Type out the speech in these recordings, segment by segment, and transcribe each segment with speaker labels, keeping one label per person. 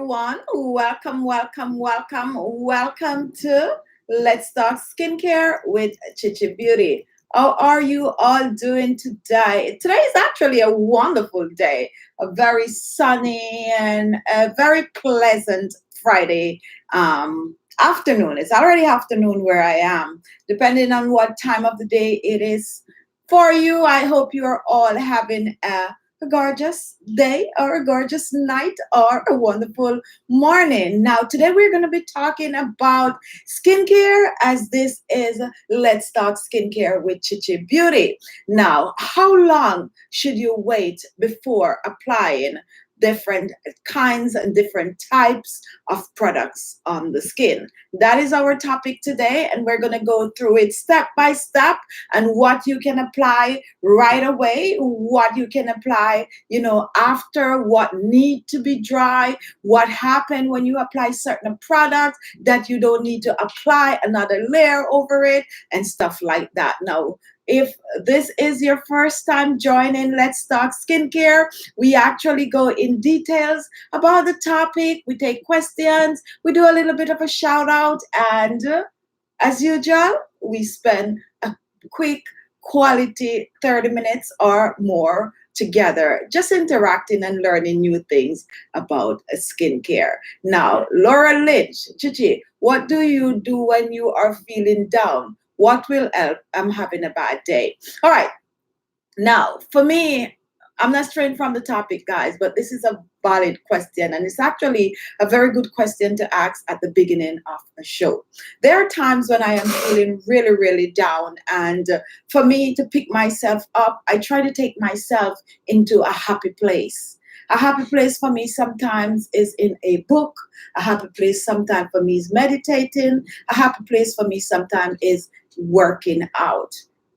Speaker 1: everyone. Welcome, welcome, welcome, welcome to Let's Talk Skincare with Khichibeauty. How are you all doing today? Today is actually a wonderful day, a very sunny and a very pleasant Friday afternoon. It's already afternoon where I am, depending on what time of the day it is for you. I hope you are all having a gorgeous day or a gorgeous night or a wonderful morning. Now, today we're going to be talking about skincare, as this is Let's Talk Skincare with Khichibeauty. Now, how long should you wait before applying different kinds and different types of products on the skin? That is our topic today, and we're going to go through it step by step, and what you can apply right away, what you can apply, after, what need to be dry, what happened when you apply certain products that you don't need to apply another layer over it, and stuff like that. Now, if this is your first time joining Let's Talk Skincare, we actually go in details about the topic. We take questions, we do a little bit of a shout out, and as usual, we spend a quick quality 30 minutes or more together, just interacting and learning new things about skincare. Now, Laura Lynch, Chichi, what do you do when you are feeling down? What will help? I'm having a bad day. All right. Now, for me, I'm not straying from the topic, guys, but this is a valid question, and it's actually a very good question to ask at the beginning of a show. There are times when I am feeling really, really down, and for me to pick myself up, I try to take myself into a happy place. A happy place for me sometimes is in a book. A happy place sometimes for me is meditating. A happy place for me sometimes is working out.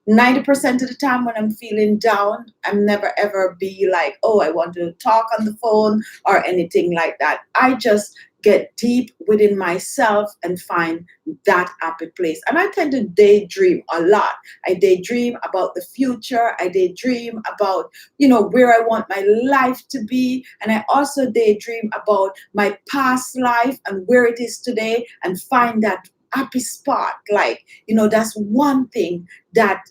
Speaker 1: 90% of the time when I'm feeling down, I'm never ever be like, oh, I want to talk on the phone or anything like that. I just get deep within myself and find that happy place. And I tend to daydream a lot. I daydream about the future. I daydream about, where I want my life to be. And I also daydream about my past life and where it is today, and find that happy spot. Like, that's one thing that,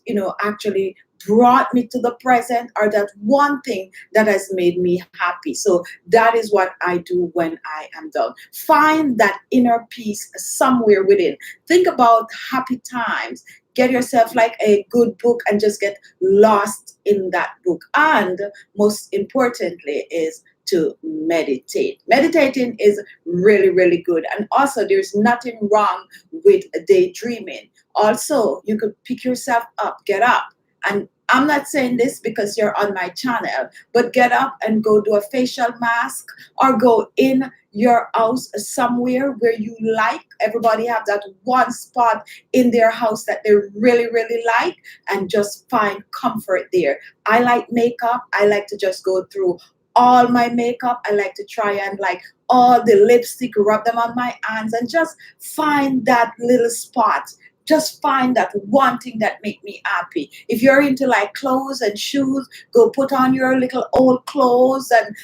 Speaker 1: actually brought me to the present, or that one thing that has made me happy. So that is what I do when I am down. Find that inner peace somewhere within. Think about happy times. Get yourself like a good book and just get lost in that book. And most importantly is to meditate. Meditating is really, really good. And also, there's nothing wrong with daydreaming. Also, you could pick yourself up, get up. And I'm not saying this because you're on my channel, but get up and go do a facial mask, or go in your house somewhere where you like. Everybody have that one spot in their house that they really, really like, and just find comfort there. I like makeup. I like to just go through all my makeup. I like to try and like all the lipstick, rub them on my hands, and just find that little spot. Just find that one thing that make me happy. If you're into like clothes and shoes, go put on your little old clothes and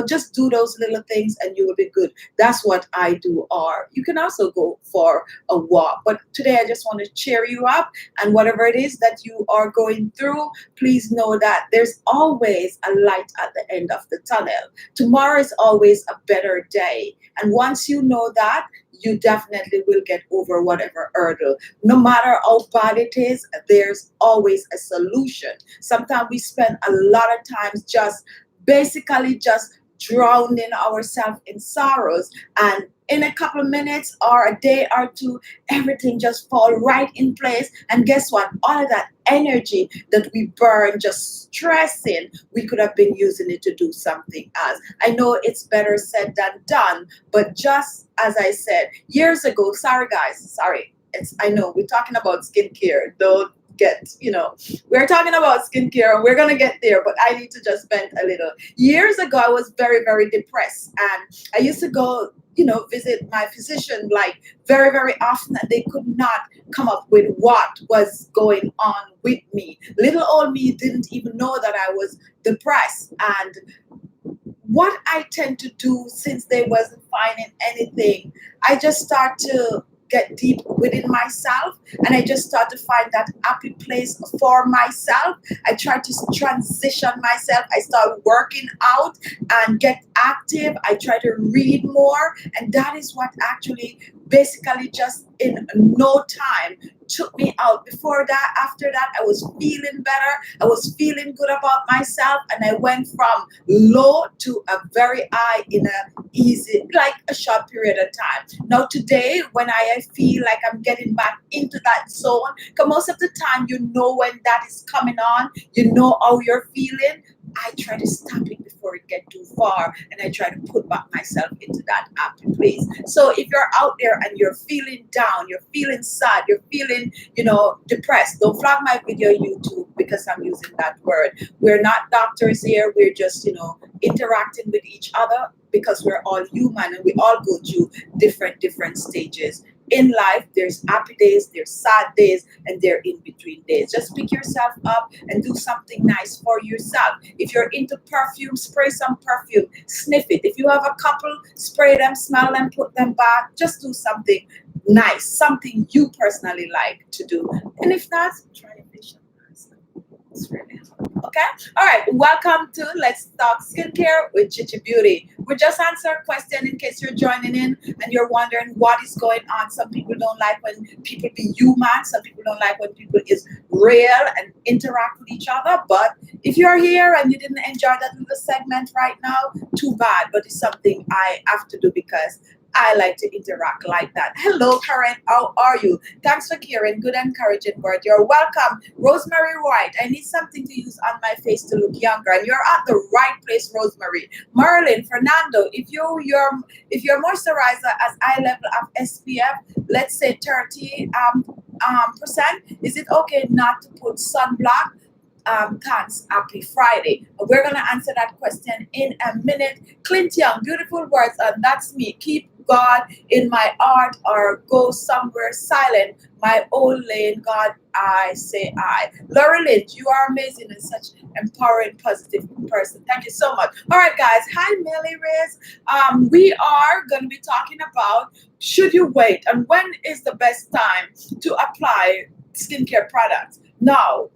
Speaker 1: just do those little things and you will be good. That's what I do. Or you can also go for a walk. But today I just want to cheer you up, and whatever it is that you are going through, please know that there's always a light at the end of the tunnel. Tomorrow is always a better day. And once you know that, you definitely will get over whatever hurdle. No matter how bad it is, there's always a solution. Sometimes we spend a lot of times just basically just drowning ourselves in sorrows, and in a couple of minutes or a day or two, everything just fall right in place. And guess what? All of that energy that we burn just stressing, we could have been using it to do something else. I know it's better said than done, but just as I said years ago, sorry guys, sorry. I know we're talking about skincare. Don't we're talking about skincare and we're going to get there, but I need to just vent a little. Years ago, I was very, very depressed, and I used to go, visit my physician like very, very often, and they could not come up with what was going on with me. Little old me didn't even know that I was depressed. And what I tend to do, since they wasn't finding anything, I just start to get deep within myself, and I just start to find that happy place for myself. I try to transition myself. I start working out and get active. I try to read more, and that is what actually basically just in no time took me out. Before that, after that, I was feeling better. I was feeling good about myself, and I went from low to a very high in a easy, like a short period of time. Now today, when I feel like I'm getting back into that zone, because most of the time you know when that is coming on, you know how you're feeling. I try to stop it before it get too far, and I try to put back myself into that happy place. So if you're out there and you're feeling down, you're feeling sad, you're feeling, depressed, don't flag my video YouTube because I'm using that word. We're not doctors here. We're just, interacting with each other because we're all human and we all go through different stages in life. There's happy days, there's sad days, and there in between days. Just pick yourself up and do something nice for yourself. If you're into perfume, spray some perfume, sniff it. If you have a couple, spray them, smell them, put them back. Just do something nice, something you personally like to do. And if not, try a facial mask. It's really okay. All right. Welcome to Let's Talk Skincare with Khichibeauty. We just answer a question in case you're joining in and you're wondering what is going on. Some people don't like when people be human. Some people don't like when people is real and interact with each other. But if you're here and you didn't enjoy that little segment right now, too bad. But it's something I have to do because I like to interact like that. Hello, Karen. How are you? Thanks for caring. Good encouraging word. You're welcome. Rosemary White. I need something to use on my face to look younger. And you're at the right place, Rosemary. Merlin, Fernando, if your moisturizer has high level of SPF, let's say 30 percent, is it okay not to put sunblock? Thanks, happy Friday. We're going to answer that question in a minute. Clint Young, beautiful words, and that's me. Keep God in my heart or go somewhere silent. My own lane, God, I say I. Laura Lynch, you are amazing and such empowering, positive person. Thank you so much. All right, guys. Hi, Millie Riz. We are going to be talking about should you wait and when is the best time to apply skincare products. Now,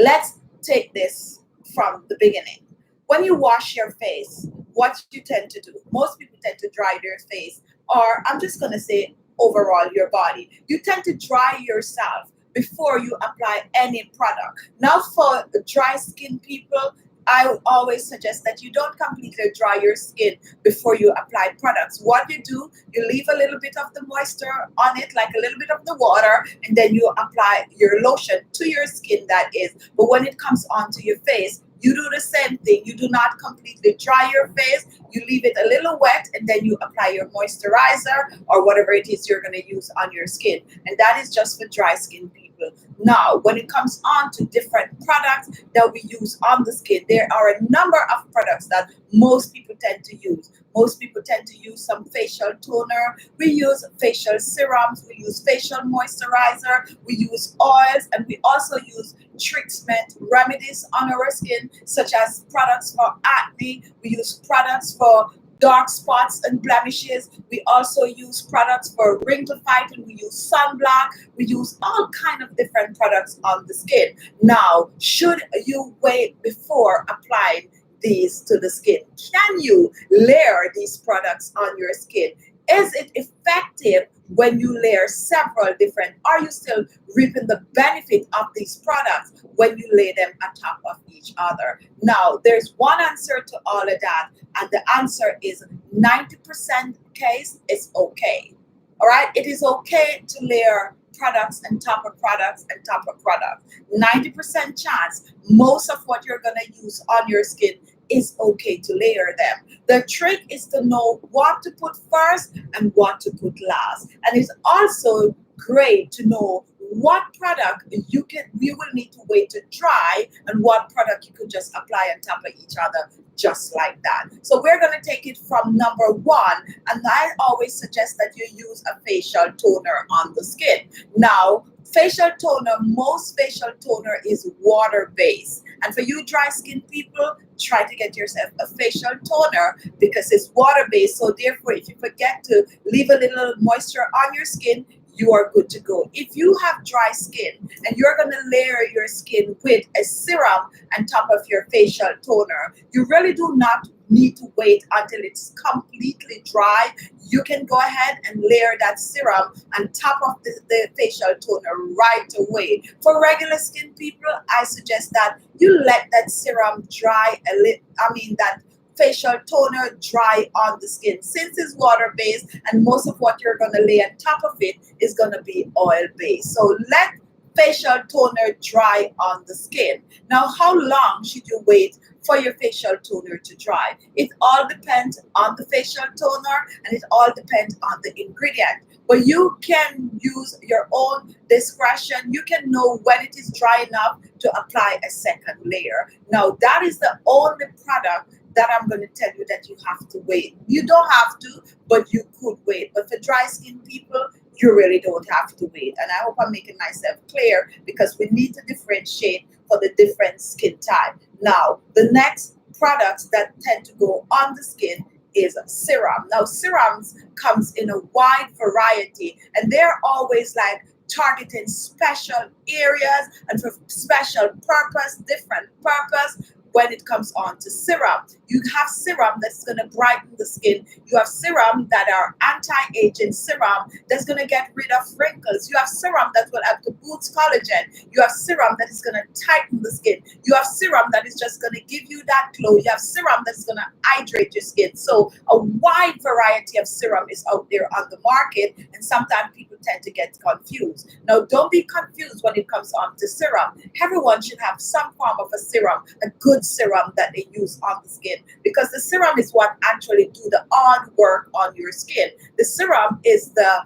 Speaker 1: let's take this from the beginning. When you wash your face, what you tend to do, most people tend to dry their face, or I'm just going to say overall your body. You tend to dry yourself before you apply any product. Now for dry skin people, I would always suggest that you don't completely dry your skin before you apply products. What you do, you leave a little bit of the moisture on it, like a little bit of the water, and then you apply your lotion to your skin, that is. But when it comes onto your face, you do the same thing. You do not completely dry your face. You leave it a little wet, and then you apply your moisturizer or whatever it is you're going to use on your skin. And that is just for dry skin people. Now, when it comes on to different products that we use on the skin, there are a number of products that most people tend to use. Most people tend to use some facial toner. We use facial serums. We use facial moisturizer. We use oils, and we also use treatment remedies on our skin, such as products for acne. We use products for dark spots and blemishes. We also use products for wrinkle fighting. We use sunblock. We use all kind of different products on the skin. Now, should you wait before applying these to the skin? Can you layer these products on your skin? Is it effective when you layer several different? Are you still reaping the benefit of these products when you lay them on top of each other? Now, there's one answer to all of that, and the answer is 90% case is okay. All right, it is okay to layer products and top of products and top of products. 90% chance, most of what you're going to use on your skin is okay to layer them. The trick is to know what to put first and what to put last. And it's also great to know what product you will need to wait to dry and what product you could just apply on top of each other just like that. So we're going to take it from number one, and I always suggest that you use a facial toner on the skin. Now, facial toner, most facial toner is water-based. And for you dry skin people, try to get yourself a facial toner because it's water based. So therefore, if you forget to leave a little moisture on your skin, you are good to go. If you have dry skin and you're going to layer your skin with a serum on top of your facial toner, you really do not need to wait until it's completely dry. You can go ahead and layer that serum on top of the facial toner right away. For regular skin people, I suggest that you let that serum dry a little, that facial toner dry on the skin. Since it's water based and most of what you're going to lay on top of it is going to be oil based. So let facial toner dry on the skin. Now, how long should you wait for your facial toner to dry? It all depends on the facial toner and it all depends on the ingredient. But you can use your own discretion. You can know when it is dry enough to apply a second layer. Now, that is the only product that I'm going to tell you that you have to wait. You don't have to, but you could wait. But for dry skin people, you really don't have to wait. And I hope I'm making myself clear because we need to differentiate for the different skin type. Now, the next products that tend to go on the skin is serum. Now, serums comes in a wide variety and they're always like targeting special areas and for special purpose, different purpose. When it comes on to serum, you have serum that's going to brighten the skin. You have serum that are anti-aging serum that's going to get rid of wrinkles. You have serum that will help to boost collagen. You have serum that is going to tighten the skin. You have serum that is just going to give you that glow. You have serum that's going to hydrate your skin. So a wide variety of serum is out there on the market, and sometimes people tend to get confused. Now, don't be confused when it comes on to serum. Everyone should have some form of a serum, a good serum that they use on the skin, because the serum is what actually do the hard work on your skin. The serum is the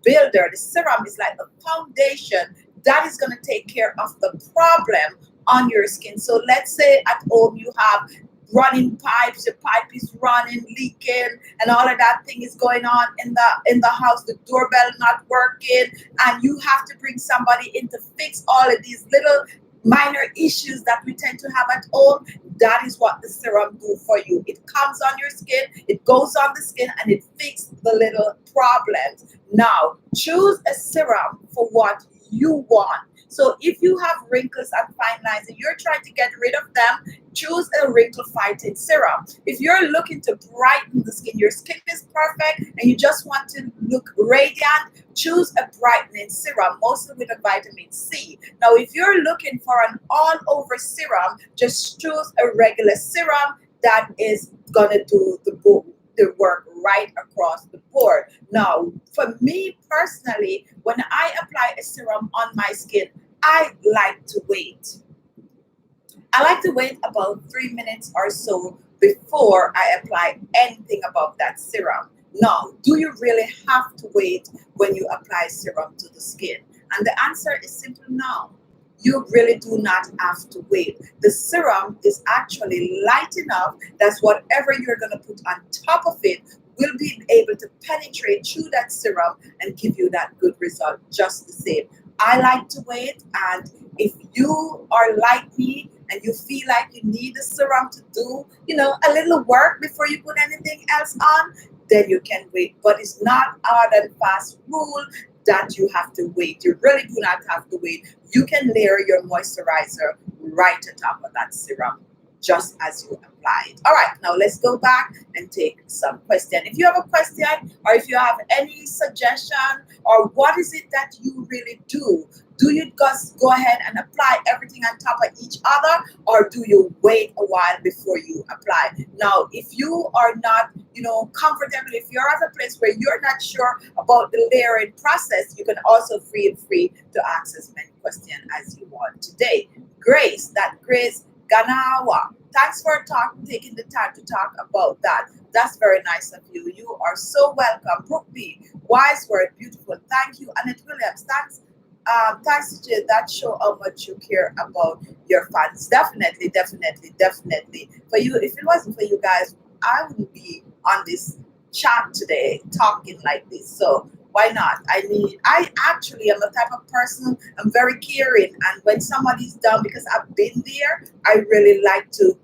Speaker 1: builder. The serum is like the foundation that is going to take care of the problem on your skin. So let's say at home you have running pipes, your pipe is running, leaking, and all of that thing is going on in the house, the doorbell not working, and you have to bring somebody in to fix all of these little minor issues that we tend to have at home. That is what the serum do for you. It comes on your skin, it goes on the skin, and it fixes the little problems. Now, choose a serum for what you want. So if you have wrinkles and fine lines and you're trying to get rid of them, choose a wrinkle fighting serum. If you're looking to brighten the skin, your skin is perfect and you just want to look radiant, choose a brightening serum, mostly with a vitamin C. Now, if you're looking for an all-over serum, just choose a regular serum that is gonna do the work right across the board. Now, for me personally, when I apply a serum on my skin, I like to wait. I like to wait about 3 minutes or so before I apply anything above that serum. Now, do you really have to wait when you apply serum to the skin? And the answer is simply no. You really do not have to wait. The serum is actually light enough that whatever you're going to put on top of it will be able to penetrate through that serum and give you that good result just the same. I like to wait, and if you are like me and you feel like you need a serum to do, a little work before you put anything else on, then you can wait. But it's not hard and fast rule that you have to wait. You really do not have to wait. You can layer your moisturizer right on top of that serum just as you apply it. All right, now let's go back and take some question. If you have a question or if you have any suggestion or what is it that you really do you just go ahead and apply everything on top of each other, or do you wait a while before you apply? Now, if you are not, comfortable, if you're at a place where you're not sure about the layering process, you can also feel free to ask as many questions as you want today. Grace Ganawa, thanks for taking the time to talk about that. That's very nice of you. You are so welcome. Brooke B, wise word, beautiful. Thank you. Annette Williams, thanks. Thanks to that show how much you care about your fans. Definitely. For you, if it wasn't for you guys, I wouldn't be on this chat today talking like this. So Why not? I actually am the type of person, I'm very caring. And when somebody's down, because I've been there, I really like to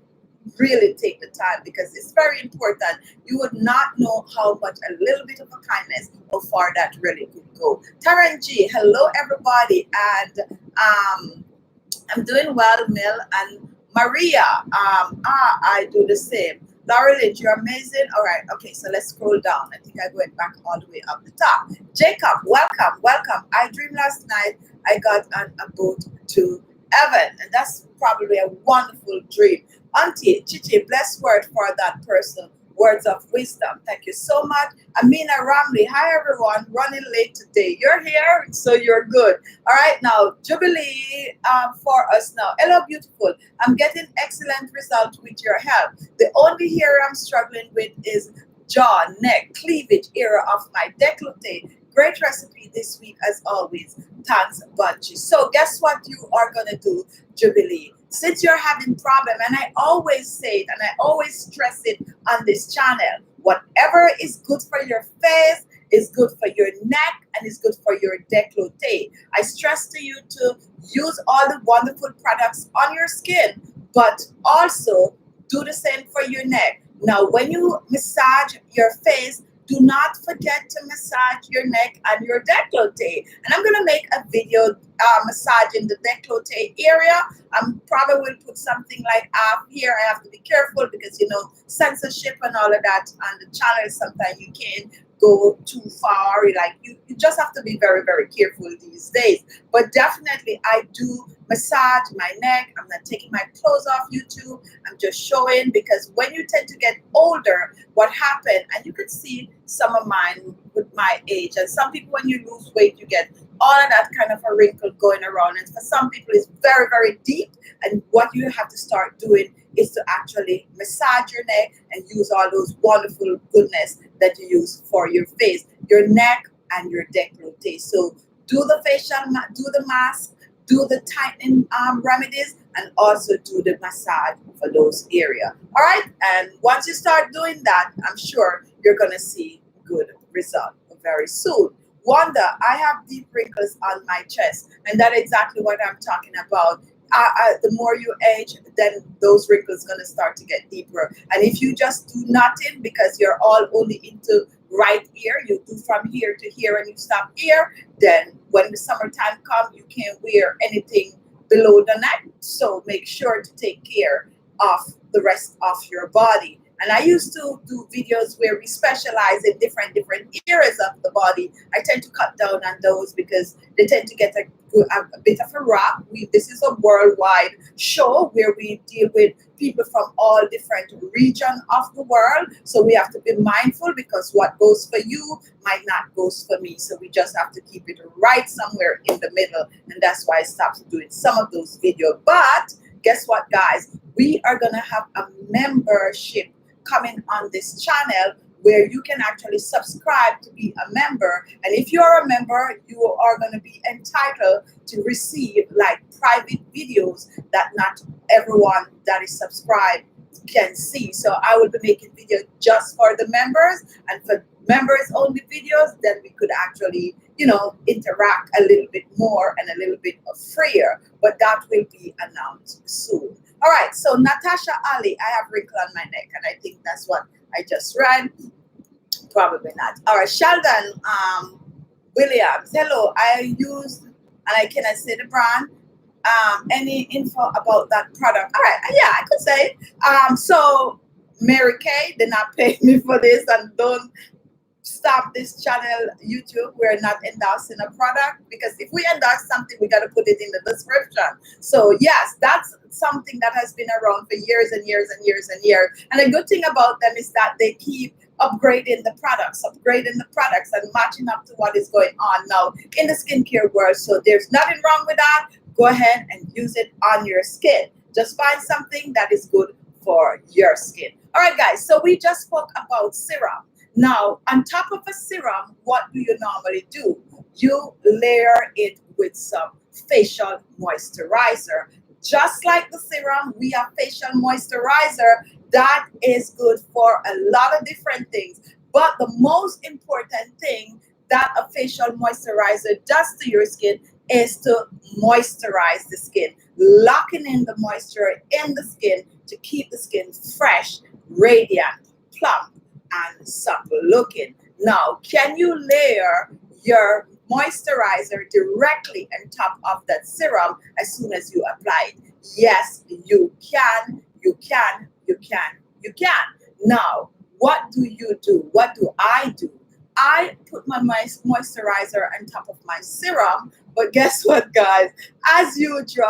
Speaker 1: really take the time because it's very important. You would not know how much a little bit of a kindness, how far that really could go. Taran G, hello everybody. And I'm doing well, Mill and Maria. I do the same. Laura Lynch, you're amazing. All right, okay, so let's scroll down. I think I went back all the way up the top. Jacob, welcome, welcome. I dreamed last night I got on a boat to heaven, and that's probably a wonderful dream. Auntie Chichi, blessed word for that person. Words of wisdom. Thank you so much. Amina Ramli, hi everyone. Running late today. You're here, so you're good. All right, now Jubilee for us now. Hello, beautiful. I'm getting excellent results with your help. The only area I'm struggling with is jaw, neck, cleavage area of my décolleté. Great recipe this week as always. Thanks, Bunchy. So guess what you are gonna do, Jubilee? Since you're having problem, and I always say it and I always stress it on this channel, whatever is good for your face is good for your neck and is good for your décolleté. I stress to you to use all the wonderful products on your skin, but also do the same for your neck. Now, when you massage your face, do not forget to massage your neck and your décolleté. And I'm gonna make a video massaging the décolleté area. I'm probably will put something like up here. I have to be careful because you know censorship and all of that on the channel. Sometimes you can't go too far. You just have to be very, very careful these days. But definitely I do massage my neck. I'm not taking my clothes off YouTube. I'm just showing because when you tend to get older, what happened, and you could see some of mine with my age, and some people when you lose weight, you get all of that kind of a wrinkle going around. And for some people, it's very, very deep. And what you have to start doing is to actually massage your neck and use all those wonderful goodness that you use for your face, your neck, and your décolleté. So do the do the mask, do the tightening remedies, and also do the massage for those areas. All right. And once you start doing that, I'm sure you're gonna see good result very soon. Wanda, I have deep wrinkles on my chest, and that's exactly what I'm talking about. The more you age, then those wrinkles gonna start to get deeper. And if you just do nothing because you're all only into right ear, you do from here to here and you stop here, then when the summertime comes, you can't wear anything below the neck. So make sure to take care of the rest of your body. And I used to do videos where we specialize in different areas of the body. I tend to cut down on those because they tend to get a bit of a rap. This is a worldwide show where we deal with people from all different regions of the world. So we have to be mindful because what goes for you might not goes for me. So we just have to keep it right somewhere in the middle. And that's why I stopped doing some of those videos. But guess what, guys? We are going to have a membership coming on this channel where you can actually subscribe to be a member. And if you are a member, you are going to be entitled to receive like private videos that not everyone that is subscribed can see. So I will be making videos just for the members, and for members only videos, then we could actually, you know, interact a little bit more and a little bit freer. But that will be announced soon. All right, so Natasha Ali, I have wrinkle on my neck, and I think that's what I just read. Probably not. All right, Sheldon Williams, hello. I used, and I cannot say the brand. Any info about that product? All right, yeah, I could say. So Mary Kay did not pay me for this, and don't stop this channel, YouTube. We're not endorsing a product, because if we endorse something, we got to put it in the description. So yes, that's something that has been around for years and years and years and years. And the good thing about them is that they keep upgrading the products and matching up to what is going on now in the skincare world. So there's nothing wrong with that. Go ahead and use it on your skin. Just find something that is good for your skin. All right, guys, so we just spoke about serum. Now, on top of a serum, what do you normally do? You layer it with some facial moisturizer. Just like the serum, we have facial moisturizer that is good for a lot of different things. But the most important thing that a facial moisturizer does to your skin is to moisturize the skin, locking in the moisture in the skin to keep the skin fresh, radiant, plump, and supple looking. Now, can you layer your moisturizer directly on top of that serum as soon as you apply it? Yes, you can, you can, you can, you can. Now, what do you do? What do I do? I put my moisturizer on top of my serum, but guess what, guys? As usual,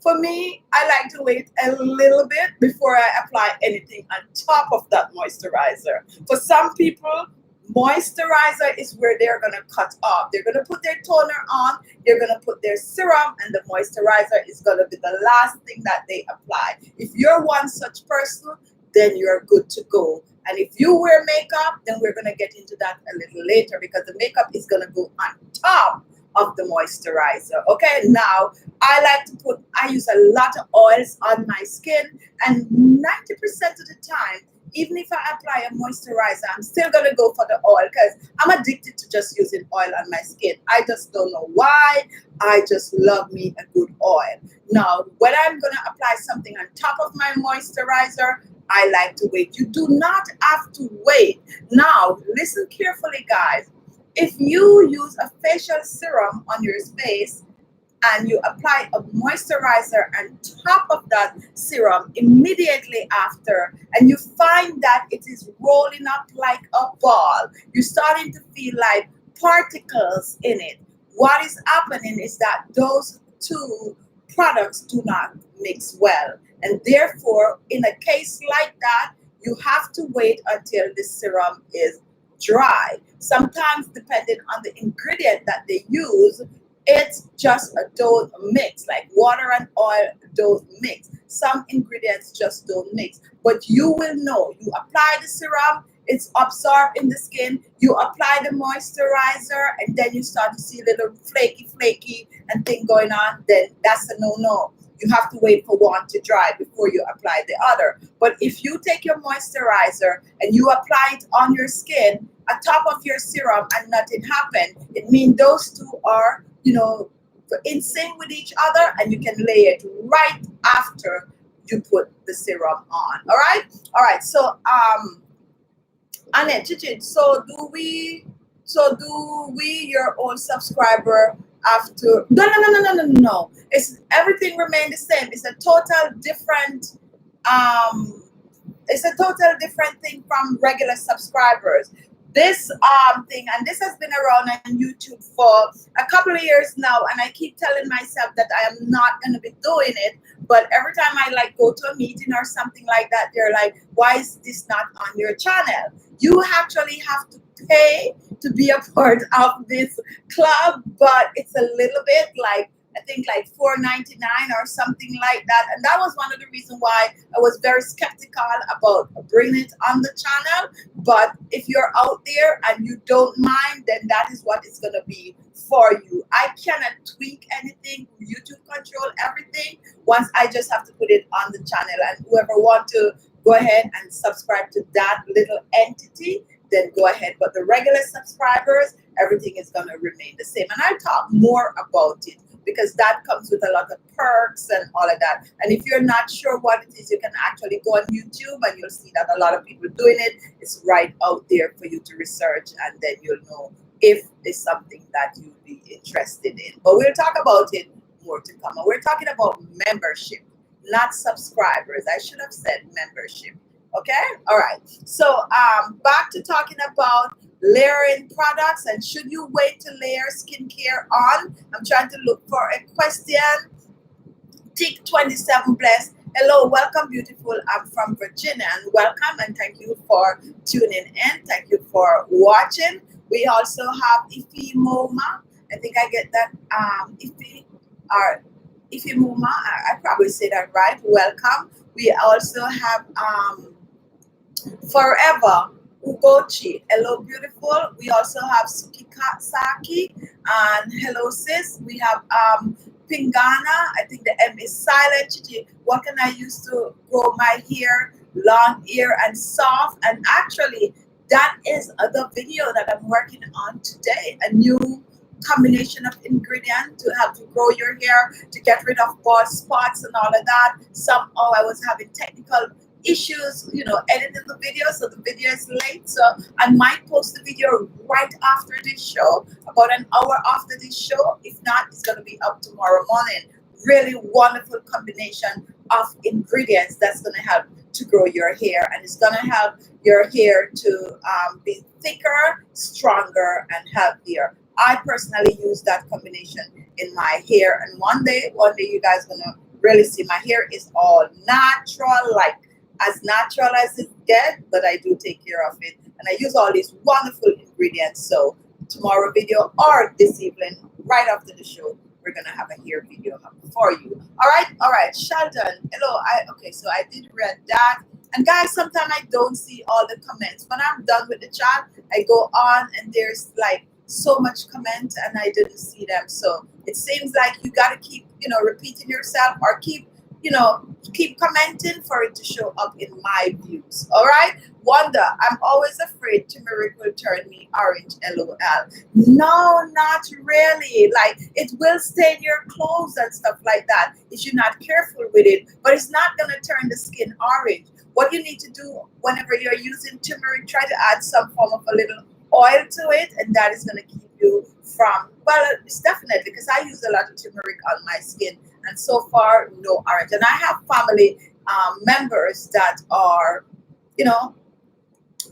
Speaker 1: for me, I like to wait a little bit before I apply anything on top of that moisturizer. For some people, moisturizer is where they're going to cut off. They're going to put their toner on, they're going to put their serum, and the moisturizer is going to be the last thing that they apply. If you're one such person, then you're good to go. And if you wear makeup, then we're going to get into that a little later because the makeup is going to go on top of the moisturizer. Okay, now I use a lot of oils on my skin, and 90% of the time, even if I apply a moisturizer, I'm still going to go for the oil because I'm addicted to just using oil on my skin. I just don't know why. I just love me a good oil. Now, when I'm going to apply something on top of my moisturizer, I like to wait. You do not have to wait. Now, listen carefully, guys. If you use a facial serum on your face and you apply a moisturizer on top of that serum immediately after, and you find that it is rolling up like a ball, you're starting to feel like particles in it. What is happening is that those two products do not mix well. And therefore, in a case like that, you have to wait until the serum is dry. Sometimes, depending on the ingredient that they use, it's just a don't mix, like water and oil don't mix. Some ingredients just don't mix. But you will know. You apply the serum, it's absorbed in the skin. You apply the moisturizer, and then you start to see a little flaky and thing going on. Then that's a no-no. You have to wait for one to dry before you apply the other. But if you take your moisturizer and you apply it on your skin, on top of your serum, and nothing happened, it means those two are, in sync with each other, and you can lay it right after you put the serum on. All right? All right. So, Annette, Chichi, your own subscriber, after no, it's everything remained the same. It's a total different thing from regular subscribers. This thing, and this has been around on YouTube for a couple of years now, and I keep telling myself that I am not going to be doing it. But every time I go to a meeting or something like that, they're like, why is this not on your channel? You actually have to pay to be a part of this club, but it's a little bit like, I think like $4.99 or something like that. And that was one of the reasons why I was very skeptical about bringing it on the channel. But if you're out there and you don't mind, then that is what it's going to be for you. I cannot tweak anything. YouTube control everything. Once I just have to put it on the channel, and whoever want to go ahead and subscribe to that little entity, then go ahead. But the regular subscribers, everything is going to remain the same. And I'll talk more about it, because that comes with a lot of perks and all of that. And if you're not sure what it is, you can actually go on YouTube and you'll see that a lot of people doing it. It's right out there for you to research, and then you'll know if it's something that you'd be interested in. But we'll talk about it more to come. And we're talking about membership, not subscribers. I should have said membership. Okay? All right. So back to talking about layering products, and should you wait to layer skincare on? I'm trying to look for a question. Tick 27 Bless. Hello, welcome, beautiful. I'm from Virginia, and welcome, and thank you for tuning in. Thank you for watching. We also have Ifi Moma. I think I get that. Ifi Moma. I probably say that right. Welcome. We also have Forever Ugochi. Hello, beautiful. We also have Sukikasaki, and hello, sis. We have Pingana. I think the M is silent. What can I use to grow my hair long, hair, and soft? And actually, that is the video that I'm working on today. A new combination of ingredients to help to grow your hair, to get rid of bald spots and all of that. Somehow I was having technical issues, editing the video, so the video is late. So I might post the video right after this show, about an hour after this show. If not, it's going to be up tomorrow morning. Really wonderful combination of ingredients that's going to help to grow your hair, and it's going to help your hair to be thicker, stronger, and healthier. I personally use that combination in my hair, and one day you guys gonna really see my hair is all natural, like as natural as it gets, but I do take care of it, and I use all these wonderful ingredients. So tomorrow video or this evening, right after the show, we're gonna have a hair video for you. All right, Sheldon. Hello. So I did read that. And guys, sometimes I don't see all the comments. When I'm done with the chat, I go on and there's like so much comment and I didn't see them. So it seems like you gotta keep, repeating yourself, or keep commenting for it to show up in my views. All right. Wanda, I'm always afraid turmeric will turn me orange. LOL. No, not really. Like, it will stain your clothes and stuff like that if you're not careful with it, but it's not gonna turn the skin orange. What you need to do whenever you're using turmeric, try to add some form of a little oil to it, and that is going to keep you from, well, it's definitely, because I use a lot of turmeric on my skin, and so far, no orange. And I have family members that are,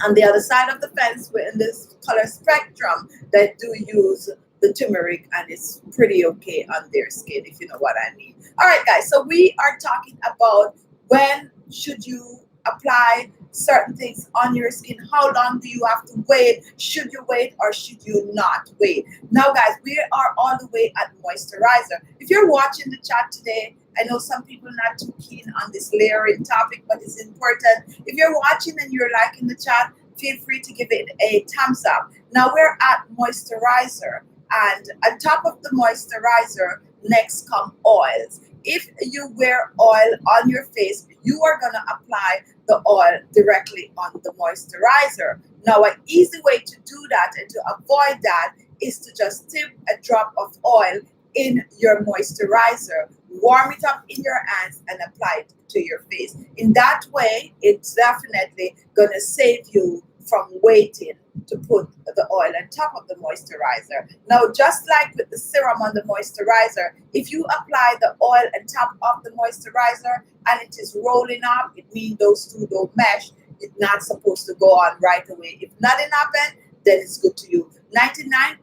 Speaker 1: on the other side of the fence in this color spectrum that do use the turmeric, and it's pretty okay on their skin, if you know what I mean. All right, guys, so we are talking about when should you apply certain things on your skin. How long do you have to wait? Should you wait or should you not wait? Now, guys, we are all the way at moisturizer. If you're watching the chat today, I know some people are not too keen on this layering topic, but it's important. If you're watching and you're liking the chat, feel free to give it a thumbs up. Now we're at moisturizer, and on top of the moisturizer, next come oils. If you wear oil on your face, you are going to apply the oil directly on the moisturizer. Now, an easy way to do that and to avoid that is to just dip a drop of oil in your moisturizer, warm it up in your hands, and apply it to your face. In that way, it's definitely going to save you from waiting to put the oil on top of the moisturizer. Now, just like with the serum on the moisturizer, if you apply the oil on top of the moisturizer and it is rolling up, it means those two don't mesh. It's not supposed to go on right away. If nothing happened, then it's good to you. 99%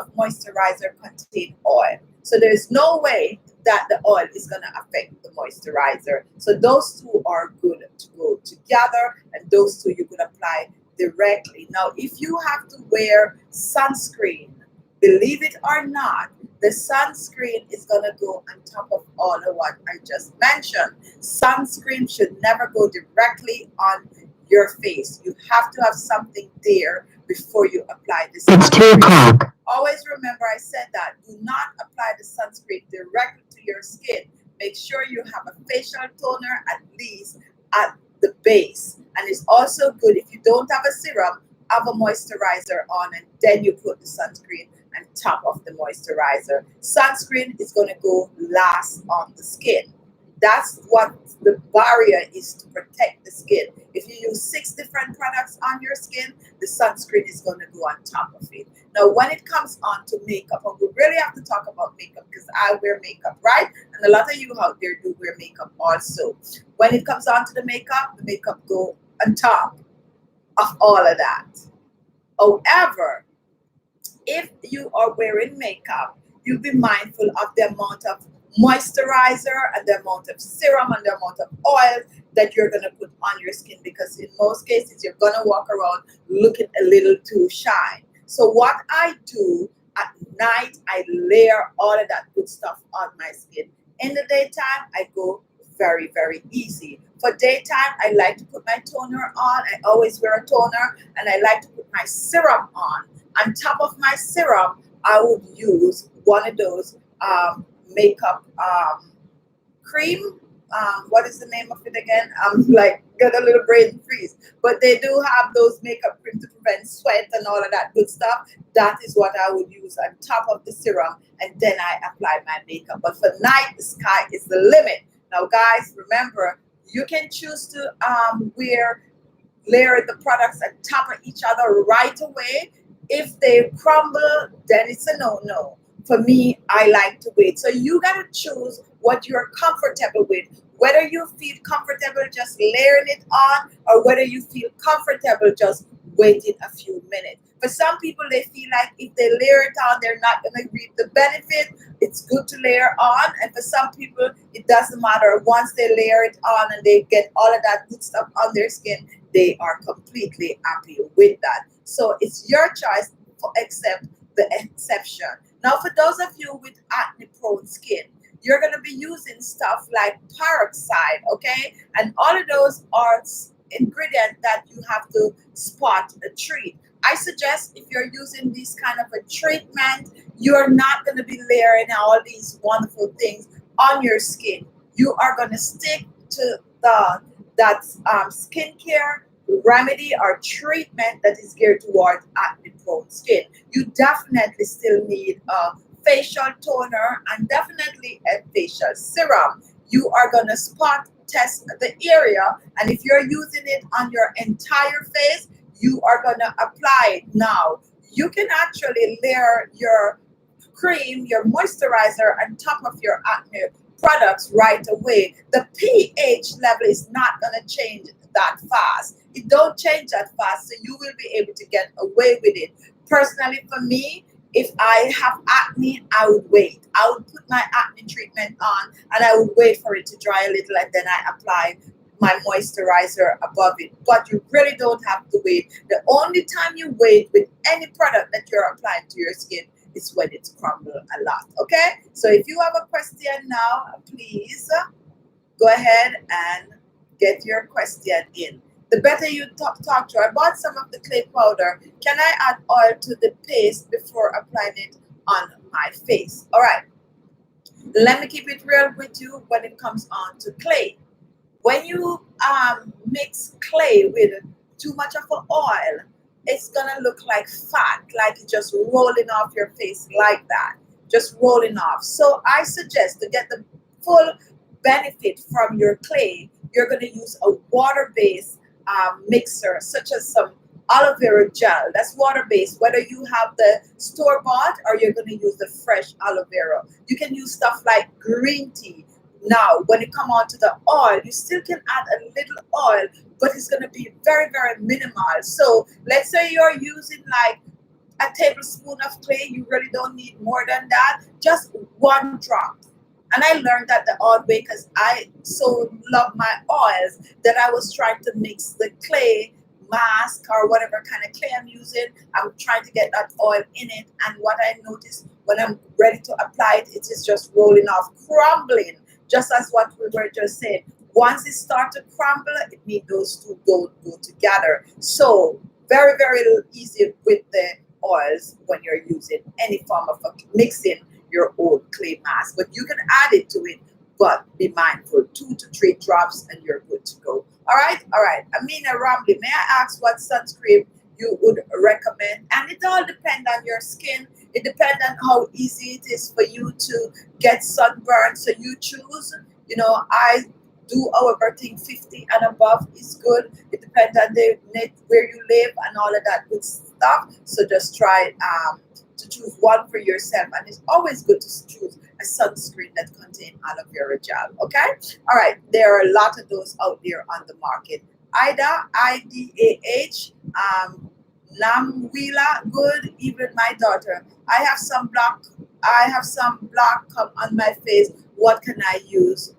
Speaker 1: of moisturizer contain oil. So there's no way that the oil is going to affect the moisturizer. So those two are good to go together, and those two you could apply directly. Now, if you have to wear sunscreen, believe it or not, the sunscreen is going to go on top of all of what I just mentioned. Sunscreen should never go directly on your face. You have to have something there before you apply the sunscreen. It's 2 o'clock. Always remember I said that. Do not apply the sunscreen directly to your skin. Make sure you have a facial toner at least at the base. And it's also good if you don't have a serum, have a moisturizer on, and then you put the sunscreen on top of the moisturizer. Sunscreen is going to go last on the skin. That's what the barrier is, to protect the skin. If you use 6 different products on your skin, the sunscreen is going to go on top of it. Now, when it comes on to makeup, and we really have to talk about makeup because I wear makeup, right? And a lot of you out there do wear makeup also. When it comes on to the makeup go on top of all of that. However, if you are wearing makeup, you be mindful of the amount of moisturizer and the amount of serum and the amount of oil that you're going to put on your skin, because in most cases you're going to walk around looking a little too shy. So what I do at night, I layer all of that good stuff on my skin. In the daytime, I go very, very easy. For daytime, I like to put my toner on. I always wear a toner, and I like to put my serum on. On top of my serum, I would use one of those makeup cream. what is the name of it again? Like get a little brain freeze. But they do have those makeup cream to prevent sweat and all of that good stuff. That is what I would use on top of the serum, and then I apply my makeup. But for night, the sky is the limit. Now, guys, remember you can choose to wear layer the products on top of each other right away. If they crumble, then it's a no-no. For me, I like to wait. So you gotta choose what you're comfortable with. Whether you feel comfortable just layering it on, or whether you feel comfortable just waiting a few minutes. For some people, they feel like if they layer it on, they're not gonna reap the benefit. It's good to layer on, and for some people, it doesn't matter. Once they layer it on and they get all of that good stuff on their skin, they are completely happy with that. So it's your choice, except the exception. Now, for those of you with acne prone skin, you're going to be using stuff like peroxide, okay? And all of those are ingredients that you have to spot a treat. I suggest if you're using this kind of a treatment, you're not going to be layering all these wonderful things on your skin. You are going to stick to that skincare remedy or treatment that is geared towards acne prone skin. You definitely still need a facial toner and definitely a facial serum. You are going to spot test the area, and if you're using it on your entire face, you are going to apply it now. You can actually layer your cream, your moisturizer on top of your acne products right away. The pH level is not going to change that fast. It don't change that fast, so you will be able to get away with it. Personally, for me, if I have acne, I would wait. I would put my acne treatment on and I would wait for it to dry a little, and then I apply my moisturizer above it. But you really don't have to wait. The only time you wait with any product that you're applying to your skin is when it's crumbled a lot. Okay? So if you have a question now, please go ahead and get your question in. The better you talk to. I bought some of the clay powder. Can I add oil to the paste before applying it on my face? All right. Let me keep it real with you when it comes on to clay. When you mix clay with too much of an oil, it's gonna look like fat, like it's just rolling off your face like that, just rolling off. So I suggest to get the full benefit from your clay, you're gonna use a water-based mixer, such as some aloe vera gel. That's water-based, whether you have the store-bought or you're gonna use the fresh aloe vera. You can use stuff like green tea. Now, when it come on to the oil, you still can add a little oil, but it's going to be very, very minimal. So let's say you're using like a tablespoon of clay. You really don't need more than that. Just one drop. And I learned that the hard way because I so love my oils that I was trying to mix the clay mask or whatever kind of clay I'm using. I'm trying to get that oil in it. And what I noticed when I'm ready to apply it, it is just rolling off, crumbling. Just as what we were just saying. Once it starts to crumble, it means those two go together. So very, very easy with the oils when you're using any form of mixing your own clay mask. But you can add it to it, but be mindful, 2 to 3 drops and you're good to go. All right. Amina Ramli, may I ask what sunscreen you would recommend? And it all depends on your skin. It depends on how easy it is for you to get sunburn. So you choose, I do however think 50 and above is good. It depends on the net where you live and all of that good stuff. So just try to choose one for yourself. And it's always good to choose a sunscreen that contains aloe vera gel. Okay? All right. There are a lot of those out there on the market. Ida, IDAH, Namwila, good. Even my daughter. I have some black come on my face. What can I use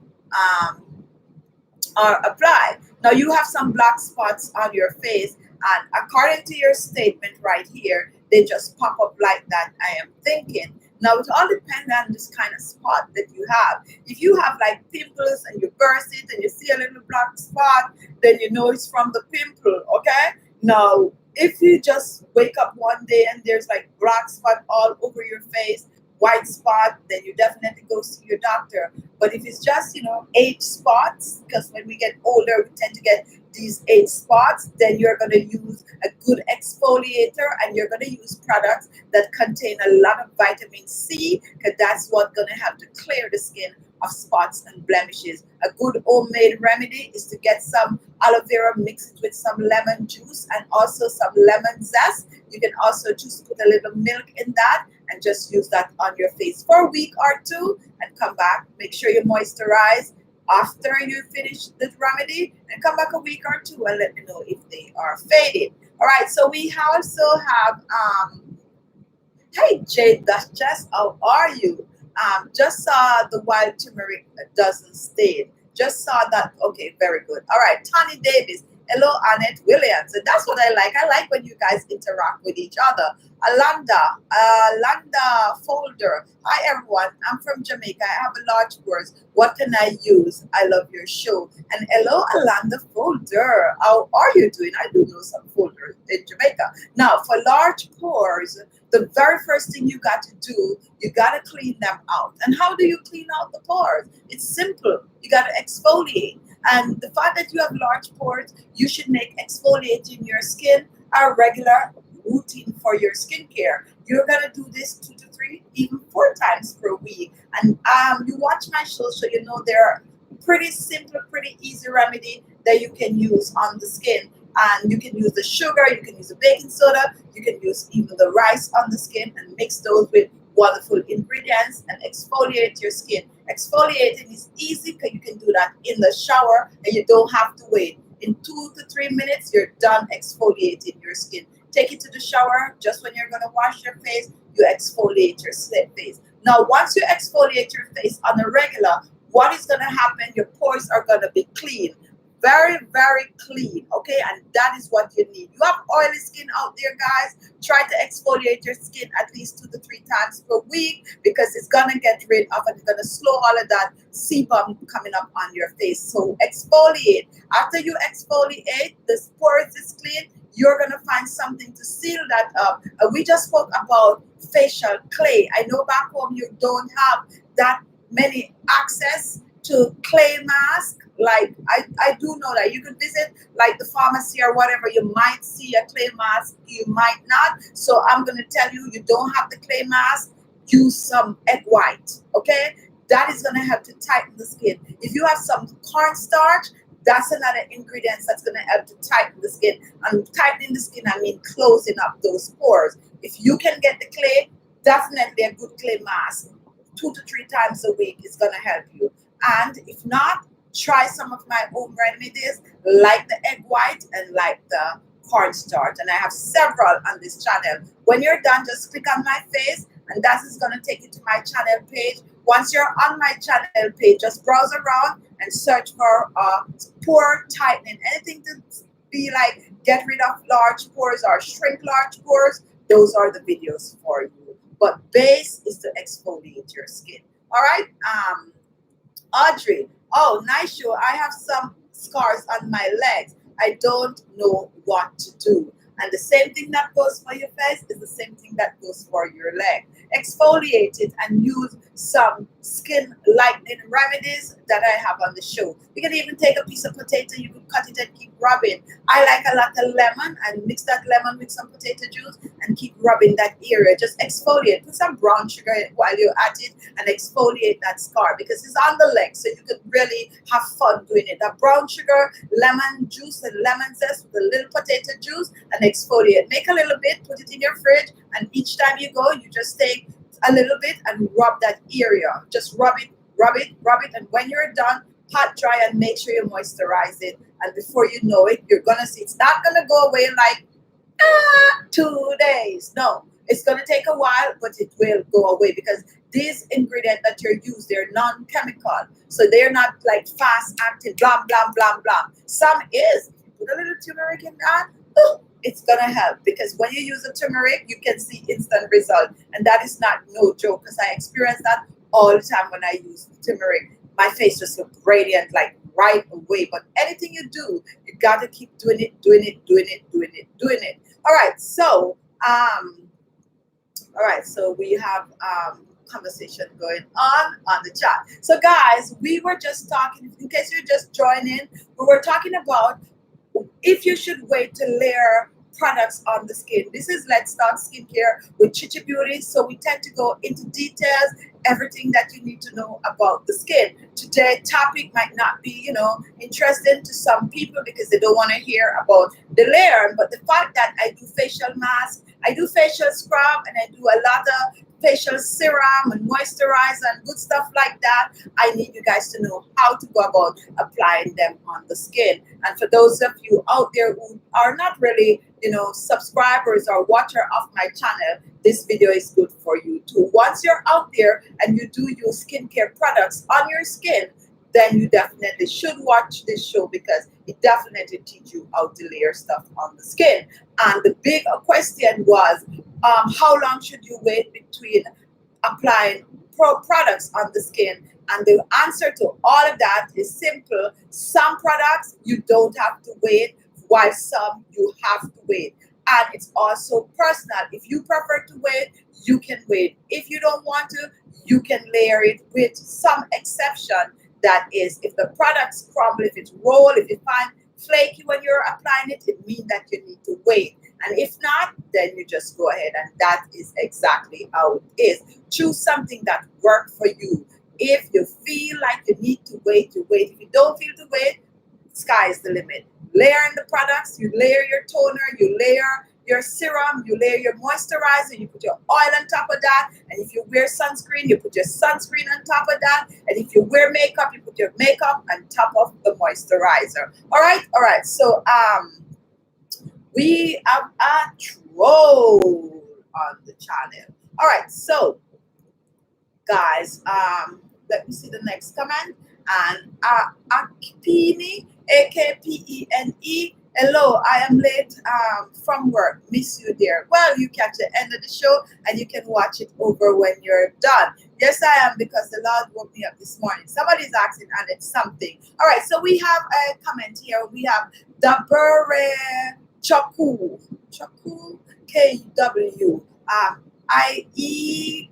Speaker 1: or apply? Now you have some black spots on your face, and according to your statement right here, they just pop up like that. I am thinking. Now it all depends on this kind of spot that you have. If you have like pimples and you burst it and you see a little black spot, then you know it's from the pimple. Okay. Now if you just wake up one day and there's like black spot all over your face, white spot, then you definitely go see your doctor. But if it's just, age spots, because when we get older, we tend to get these age spots, then you're going to use a good exfoliator, and you're going to use products that contain a lot of vitamin C, because that's what's going to help to clear the skin of spots and blemishes. A good homemade remedy is to get some aloe vera, mix it with some lemon juice and also some lemon zest. You can also just put a little milk in that and just use that on your face for a week or two and come back. Make sure you moisturize after you finish the remedy and come back a week or two and let me know if they are faded. All right, so we also have hey Jade Duchess, how are you? Just saw the wild turmeric doesn't stay. Just saw that. Okay, very good. All right, Tony Davis. Hello, Annette Williams. And that's what I like. I like when you guys interact with each other. Alanda Folder. Hi, everyone. I'm from Jamaica. I have a large pores. What can I use? I love your show. And hello, Alanda Folder. How are you doing? I do know some folders in Jamaica. Now, for large pores, the very first thing you got to do, you got to clean them out. And how do you clean out the pores? It's simple. You got to exfoliate. And the fact that you have large pores, you should make exfoliating your skin a regular routine for your skincare. You're going to do this 2 to 3, even 4 times per week. And you watch my show, so you know there are pretty simple, pretty easy remedy that you can use on the skin. And you can use the sugar, you can use the baking soda, you can use even the rice on the skin and mix those with wonderful ingredients and exfoliate your skin. Exfoliating is easy because you can do that in the shower and you don't have to wait. In 2 to 3 minutes, you're done exfoliating your skin. Take it to the shower. Just when you're going to wash your face, you exfoliate your face. Now, once you exfoliate your face on a regular, what is going to happen? Your pores are going to be clean. Very, very clean, okay? And that is what you need. You have oily skin out there, guys. Try to exfoliate your skin at least 2 to 3 times per week because it's going to get rid of and it's going to slow all of that sebum coming up on your face. So exfoliate. After you exfoliate, the pores is clean. You're going to find something to seal that up. We just spoke about facial clay. I know back home you don't have that many access to clay mask. Like I do know that you could visit like the pharmacy or whatever, you might see a clay mask, you might not. So I'm going to tell you, you don't have the clay mask, use some egg white, okay? That is going to help to tighten the skin. If you have some cornstarch, that's another ingredient that's going to help to tighten the skin. And tightening the skin, I mean closing up those pores. If you can get the clay, definitely a good clay mask 2 to 3 times a week is going to help you. And if not, try some of my home remedies like the egg white and like the cornstarch. And I have several on this channel. When you're done, just click on my face and that is going to take you to my channel page. Once you're on my channel page, just browse around and search for pore tightening. Anything to be like get rid of large pores or shrink large pores, those are the videos for you. But base is to exfoliate your skin. All right. Audrey, oh, nice show. I have some scars on my legs. I don't know what to do. And the same thing that goes for your face is the same thing that goes for your leg. Exfoliate it and use some skin lightening remedies that I have on the show. You can even take a piece of potato, you can cut it and keep rubbing. I like a lot of lemon and mix that lemon with some potato juice and keep rubbing that area. Just exfoliate. Put some brown sugar while you're at it and exfoliate that scar because it's on the leg, so you can really have fun doing it. That brown sugar, lemon juice, and lemon zest with a little potato juice and exfoliate. Make a little bit, put it in your fridge, and each time you go, you just take a little bit and rub that area. Just rub it, rub it, rub it, and when you're done, pat dry and make sure you moisturize it. And before you know it, you're gonna see it's not gonna go away like 2 days. No, it's gonna take a while, but it will go away because these ingredients that you're using, they're non-chemical, so they're not like fast acting. Blah blah blah blah. Some is. Put a little turmeric in that. It's gonna help because when you use the turmeric, you can see instant result, and that is not no joke because I experience that all the time when I use turmeric. My face just looks radiant like right away. But anything you do, you gotta keep doing it, doing it, doing it, doing it, doing it. All right, so we have conversation going on the chat. So guys, we were just talking, in case you're just joining, we were talking about if you should wait to layer products on the skin. This is Let's Talk Skincare with Khichibeauty. So we tend to go into details, everything that you need to know about the skin. Today's topic might not be, interesting to some people because they don't want to hear about the layer. But the fact that I do facial mask, I do facial scrub, and I do a lot of facial serum and moisturizer and good stuff like that, I need you guys to know how to go about applying them on the skin. And for those of you out there who are not really, subscribers or watcher of my channel, this video is good for you too. Once you're out there and you do use skincare products on your skin, then you definitely should watch this show because it definitely teaches you how to layer stuff on the skin. And the big question was, how long should you wait between applying products on the skin? And the answer to all of that is simple. Some products you don't have to wait, while some you have to wait. And it's also personal. If you prefer to wait, you can wait. If you don't want to, you can layer it with some exception. That is, if the products crumble, if it's roll, if you find flaky when you're applying it, it means that you need to wait. And if not, then you just go ahead, and that is exactly how it is. Choose something that works for you. If you feel like you need to wait, you wait. If you don't feel to wait, sky is the limit. Layering the products, you layer your toner, you layer your serum, you layer your moisturizer, you put your oil on top of that, and if you wear sunscreen, you put your sunscreen on top of that, and if you wear makeup, you put your makeup on top of the moisturizer. All right. So we have a troll on the channel. All right, so guys, let me see the next comment. And Akpini, Akpene. Hello, I am late from work. Miss you, dear. Well, you catch the end of the show and you can watch it over when you're done. Yes, I am, because the Lord woke me up this morning. Somebody's asking, and it's something. All right, so we have a comment here. We have Dabere Chaku, KW. I-E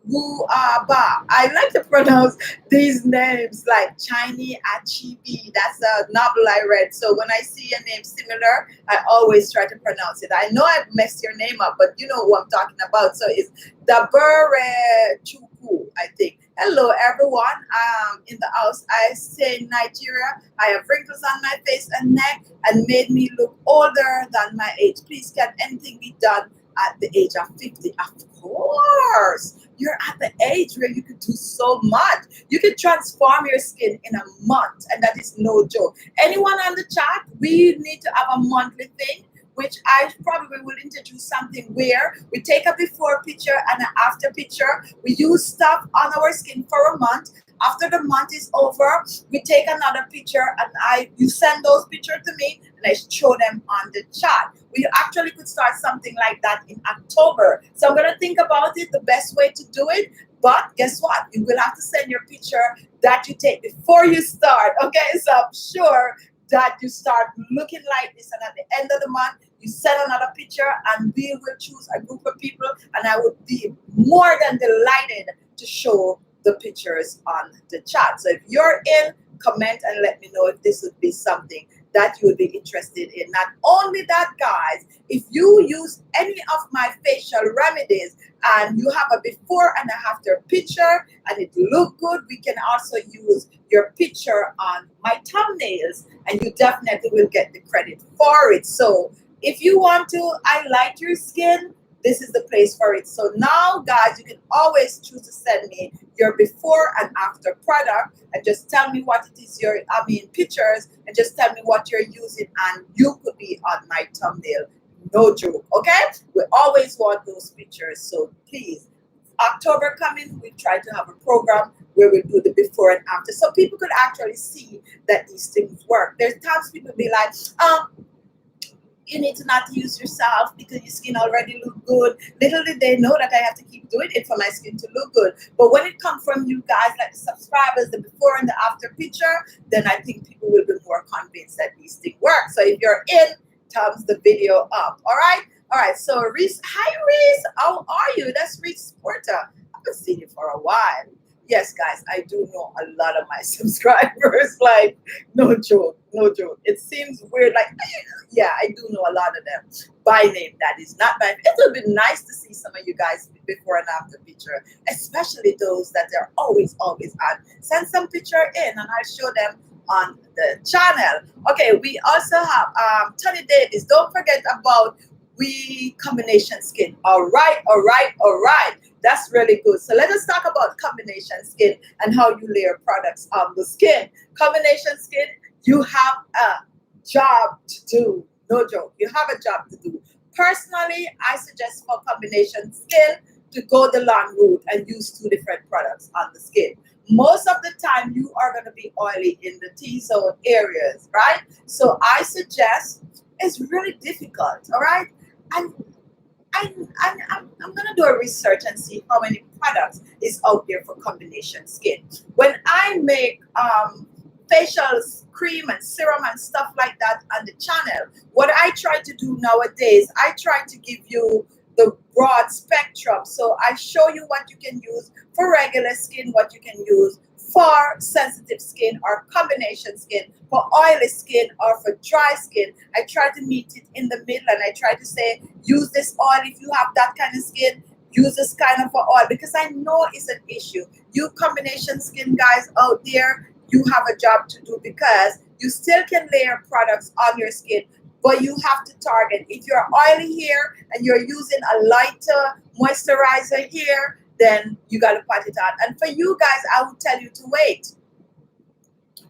Speaker 1: Wuaba. I like to pronounce these names like Chinese Achibi. That's a novel I read. So when I see a name similar, I always try to pronounce it. I know I've messed your name up, but you know who I'm talking about. So it's Dabere Chuku, I think. Hello, everyone. In the house, I say in Nigeria. I have wrinkles on my face and neck and made me look older than my age. Please, can anything be done at the age of 50? Of course. You're at the age where you could do so much. You can transform your skin in a month, and that is no joke. Anyone on the chat, we need to have a monthly thing, which I probably will introduce something where we take a before picture and an after picture. We use stuff on our skin for a month. After the month is over, we take another picture, and you send those pictures to me, and I show them on the chat. We actually could start something like that in October. So I'm going to think about it, the best way to do it. But guess what? You will have to send your picture that you take before you start. Okay, so I'm sure that you start looking like this, and at the end of the month, you send another picture, and we will choose a group of people, and I would be more than delighted to show the pictures on the chat. So if you're in, comment and let me know if this would be something that you would be interested in. Not only that, guys, if you use any of my facial remedies and you have a before and a after picture and it look good, we can also use your picture on my thumbnails, and you definitely will get the credit for it. So if you want to highlight your skin, this is the place for it. So now, guys, you can always choose to send me your before and after product, and just tell me what it is pictures, and just tell me what you're using, and you could be on my thumbnail. No joke, okay? We always want those pictures. So please, October coming, we try to have a program where we do the before and after, so people could actually see that these things work. There's times people be like, you need to not use yourself because your skin already look good. Little did they know that I have to keep doing it for my skin to look good. But when it comes from you guys, like the subscribers, the before and the after picture, then I think people will be more convinced that these things work. So if you're in, thumbs the video up. All right. All right, so Reese, hi Reese, how are you? That's Reese Porter. I haven't seen you for a while. Yes, guys, I do know a lot of my subscribers. Like, no joke, no joke. It seems weird. Like, yeah, I do know a lot of them by name. That is not by. It would be nice to see some of you guys before and after picture, especially those that are always on. Send some picture in, and I'll show them on the channel. Okay, we also have Tony Davis. Don't forget about we combination skin. All right, all right, all right. That's really good. So let us talk about combination skin and how you layer products on the skin. Combination skin, you have a job to do. No joke. You have a job to do. Personally, I suggest for combination skin to go the long route and use two different products on the skin. Most of the time, you are going to be oily in the T-zone areas, right? So I suggest it's really difficult, all right? And I'm gonna do a research and see how many products is out there for combination skin. When I make facial cream and serum and stuff like that on the channel, what I try to do nowadays, I try to give you the broad spectrum. So I show you what you can use for regular skin, what you can use for sensitive skin or combination skin, for oily skin or for dry skin. I try to meet it in the middle and I try to say, use this oil if you have that kind of skin, use this kind of oil because I know it's an issue. You combination skin guys out there, you have a job to do because you still can layer products on your skin, but you have to target. If you're oily here and you're using a lighter moisturizer here, then you got to pat it on. And for you guys, I would tell you to wait.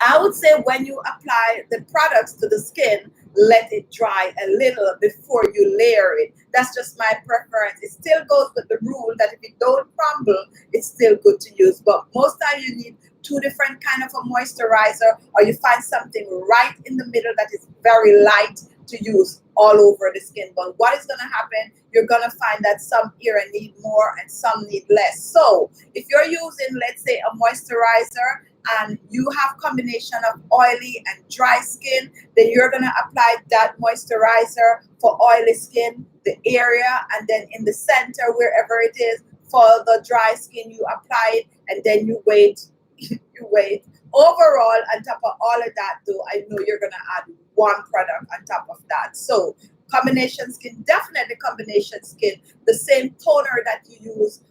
Speaker 1: I would say when you apply the products to the skin, let it dry a little before you layer it. That's just my preference. It still goes with the rule that if it don't crumble, it's still good to use. But most time you need two different kind of a moisturizer, or you find something right in the middle that is very light to use all over the skin. But what is going to happen? You're going to find that some area need more and some need less. So if you're using, let's say, a moisturizer and you have combination of oily and dry skin, then you're going to apply that moisturizer for oily skin, the area, and then in the center, wherever it is, for the dry skin, you apply it, and then you wait. You wait. Overall, on top of all of that, though, I know you're going to add one product on top of that. So combination skin, definitely combination skin. The same toner that you use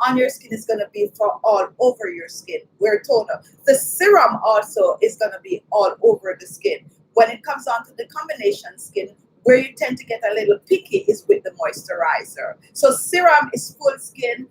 Speaker 1: on your skin is going to be for all over your skin. Where toner, the serum also is going to be all over the skin. When it comes on to the combination skin, where you tend to get a little picky is with the moisturizer. So serum is full skin,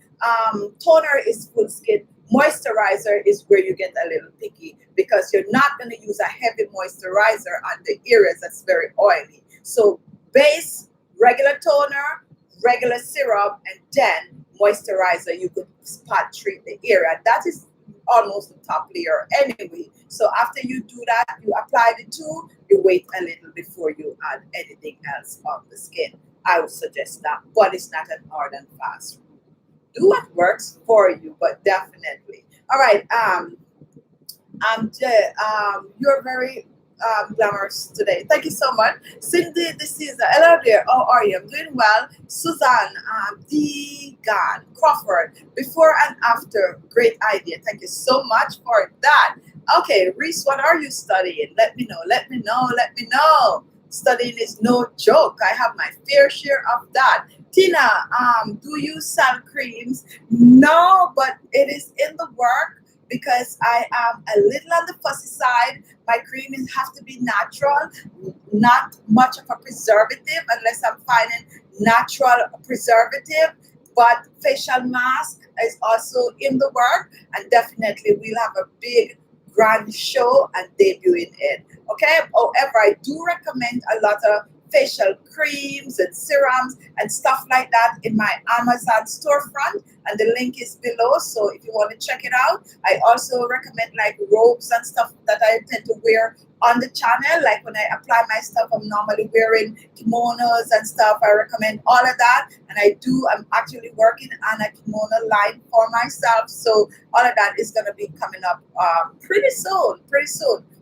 Speaker 1: toner is full skin. Moisturizer is where you get a little picky because you're not going to use a heavy moisturizer on the areas that's very oily. So base, regular toner, regular serum, and then moisturizer, you could spot treat the area. That is almost the top layer anyway. So after you do that, you apply the two, you wait a little before you add anything else on the skin. I would suggest that, but it's not an hard and fast rule. Do what works for you, but definitely. All right. You're very glamorous today. Thank you so much. Cindy, this is hello there. How are you? I'm doing well. Suzanne, Deegan, Crawford, before and after. Great idea. Thank you so much for that. Okay, Reese, what are you studying? Let me know. Let me know. Let me know. Studying is no joke. I have my fair share of that. Tina, do you sell creams? No, but it is in the work because I am a little on the fussy side. My creams have to be natural, not much of a preservative unless I'm finding natural preservative. But facial mask is also in the work, and definitely we'll have a big grand show and debuting it. Okay. However, I do recommend a lot of facial creams and serums and stuff like that in my Amazon storefront, and the link is below. So if you want to check it out, I also recommend like robes and stuff that I tend to wear on the channel. Like when I apply my stuff, I'm normally wearing kimonos and stuff. I recommend all of that, and I'm actually working on a kimono line for myself. So all of that is going to be coming up pretty soon.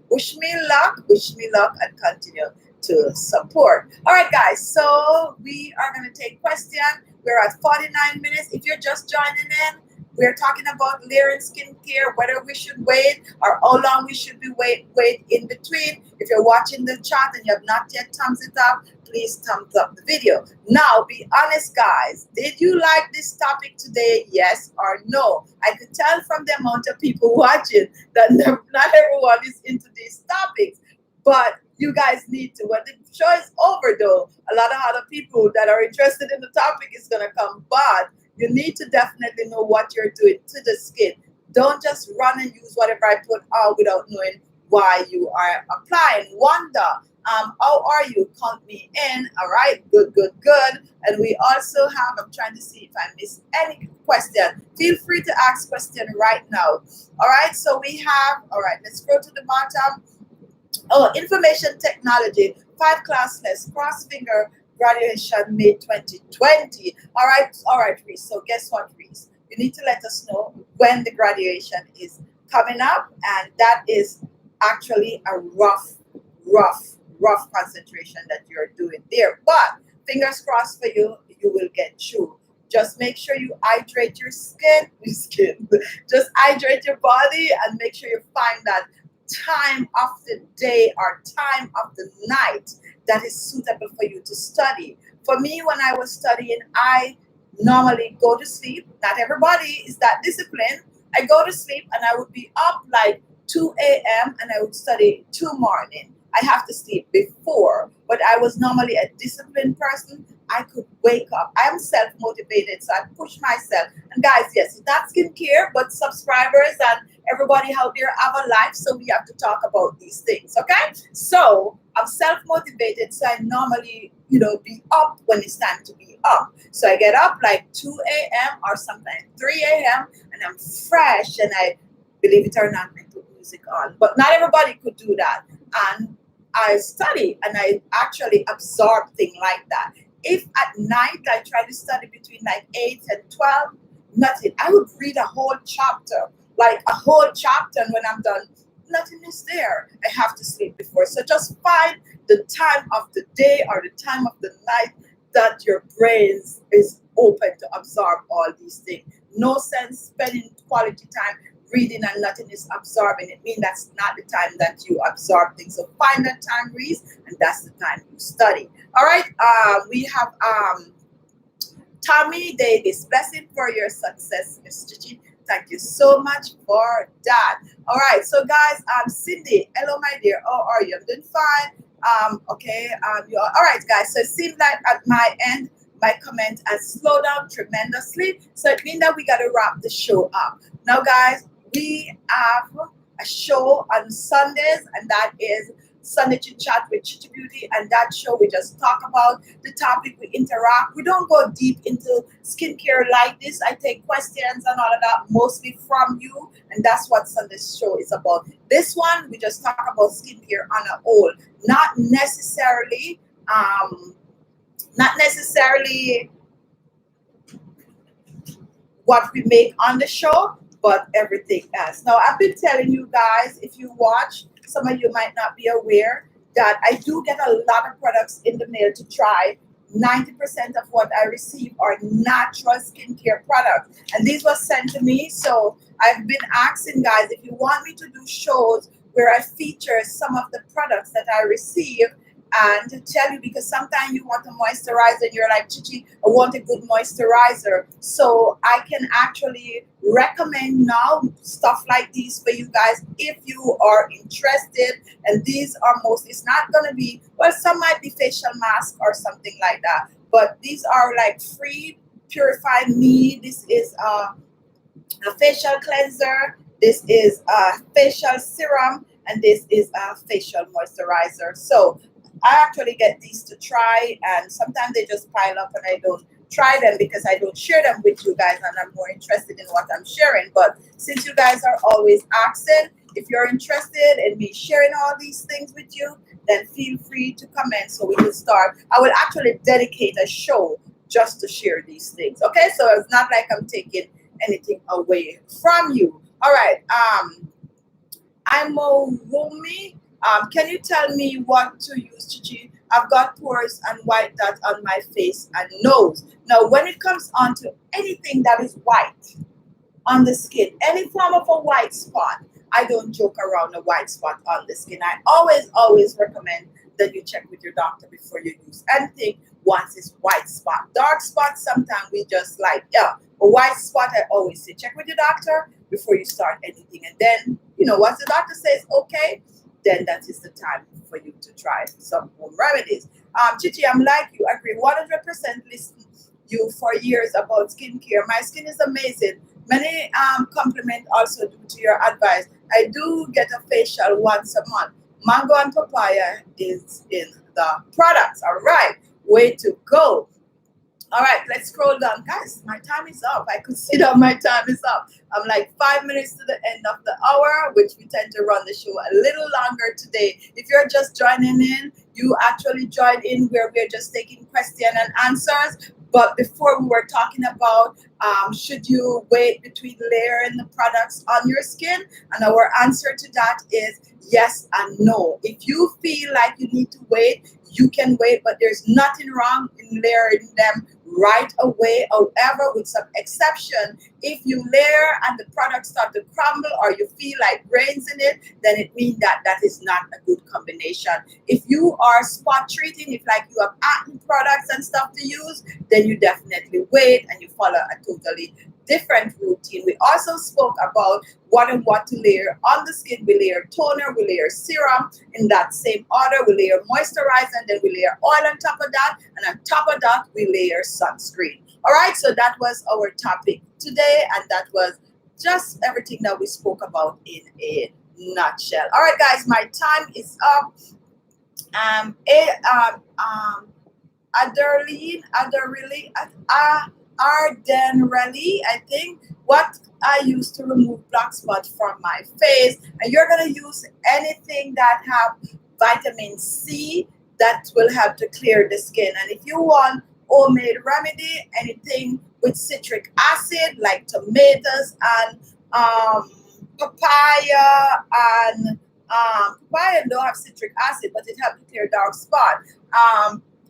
Speaker 1: Wish me luck, and continue. to support. All right, guys. So we are going to take question. We're at 49 minutes. If you're just joining in, we're talking about layering skincare, whether we should wait or how long we should be wait in between. If you're watching the chat and you have not yet thumbs it up, please thumbs up the video. Now, be honest, guys. Did you like this topic today? Yes or no? I could tell from the amount of people watching that not everyone is into these topics, but you guys need to. When the show is over, though, a lot of other people that are interested in the topic is gonna come. But you need to definitely know what you're doing to the skin. Don't just run and use whatever I put out without knowing why you are applying. Wanda, how are you? Count me in. All right, good, good, good. And we also have, I'm trying to see if I missed any question. Feel free to ask question right now. All right, so we have, all right, let's go to the bottom. Oh, information technology, 5 classes, cross finger graduation May 2020. All right, Reese. So guess what, Reese? You need to let us know when the graduation is coming up, and that is actually a rough concentration that you're doing there. But fingers crossed for you, you will get through. Just make sure you hydrate your skin. Just hydrate your body and make sure you find that time of the day or time of the night that is suitable for you to study. For me, when I was studying, I normally go to sleep. Not everybody is that disciplined. I go to sleep and I would be up like 2 a.m. and I would study till morning. I have to sleep before, but I was normally a disciplined person. I could wake up. I'm self motivated, so I push myself. And guys, yes, it's not skincare, but subscribers and everybody out there have a life, so we have to talk about these things, okay? So I'm self motivated, so I normally, be up when it's time to be up. So I get up like 2 a.m. or sometimes 3 a.m. and I'm fresh, and I, believe it or not, I put music on. But not everybody could do that. And I study and I actually absorb things like that. If at night I try to study between like 8 and 12, nothing. I would read a whole chapter, like a whole chapter, and when I'm done, nothing is there. I have to sleep before. So just find the time of the day or the time of the night that your brain is open to absorb all these things. No sense spending quality time reading and nothing is absorbing. It means that's not the time that you absorb things. So find that time, Reese, and that's the time you study. All right. We have Tommy Davis. Blessing for your success, Miss Chichi. Thank you so much for that. All right. So guys, Cindy, hello, my dear. How are you? I'm doing fine. Okay. You are all right, guys. So it seems like at my end, my comment has slowed down tremendously. So it means that we got to wrap the show up. Now, guys, we have a show on Sundays, and that is Sunday Chit Chat with Khichibeauty. And that show, we just talk about the topic, we interact. We don't go deep into skincare like this. I take questions and all of that mostly from you, and that's what Sunday's show is about. This one, we just talk about skincare on a whole, not necessarily, not necessarily what we make on the show, but everything else. Now, I've been telling you guys, if you watch, some of you might not be aware that I do get a lot of products in the mail to try. 90% of what I receive are natural skincare products, and these were sent to me. So I've been asking guys, if you want me to do shows where I feature some of the products that I receive, and to tell you, because sometimes you want a moisturizer and you're like, Chichi, I want a good moisturizer. So I can actually recommend now stuff like these for you guys if you are interested. And these are mostly, it's not going to be, well, some might be facial mask or something like that. But these are like free Purify Me. This is a facial cleanser. This is a facial serum. And this is a facial moisturizer. So I actually get these to try, and sometimes they just pile up and I don't try them because I don't share them with you guys, and I'm more interested in what I'm sharing. But since you guys are always asking, if you're interested in me sharing all these things with you, then feel free to comment so we can start. I will actually dedicate a show just to share these things. Okay, so it's not like I'm taking anything away from you. All right. I'm Wumi. Can you tell me what to use, Chichi? I've got pores and white dots on my face and nose. Now, when it comes on to anything that is white on the skin, any form of a white spot, I don't joke around a white spot on the skin. I always recommend that you check with your doctor before you use anything once it's white spot. Dark spots, sometimes we just like, yeah, a white spot, I always say check with your doctor before you start anything. And then, once the doctor says okay, then that is the time for you to try some home remedies. Chichi, I'm like you, agree 100%. Listen you for years about skincare. My skin is amazing. Many compliment also due to your advice. I do get a facial once a month. Mango and papaya is in the products. All right, way to go. All right, let's scroll down. Guys, my time is up. I could see that my time is up. I'm like 5 minutes to the end of the hour, which we tend to run the show a little longer today. If you're just joining in, you actually joined in where we're just taking question and answers. But before we were talking about should you wait between layering the products on your skin? And our answer to that is yes and no. If you feel like you need to wait, you can wait, but there's nothing wrong in layering them right away. However, with some exception, if you layer and the products start to crumble or you feel like grains in it, then it means that that is not a good combination. If you are spot treating, if like you have acne products and stuff to use, then you definitely wait and you follow a totally different routine. We also spoke about what to layer on the skin. We layer toner, we layer serum in that same order. We layer moisturizer, and then we layer oil on top of that. And on top of that, we layer sunscreen. All right, so that was our topic today, and that was just everything that we spoke about in a nutshell. All right, guys, my time is up. Ardenrelli, I think, what I use to remove black spots from my face. And you're going to use anything that have vitamin C that will help to clear the skin. And if you want homemade remedy, anything with citric acid like tomatoes and papaya and papaya don't have citric acid, but it helps to clear dark spot.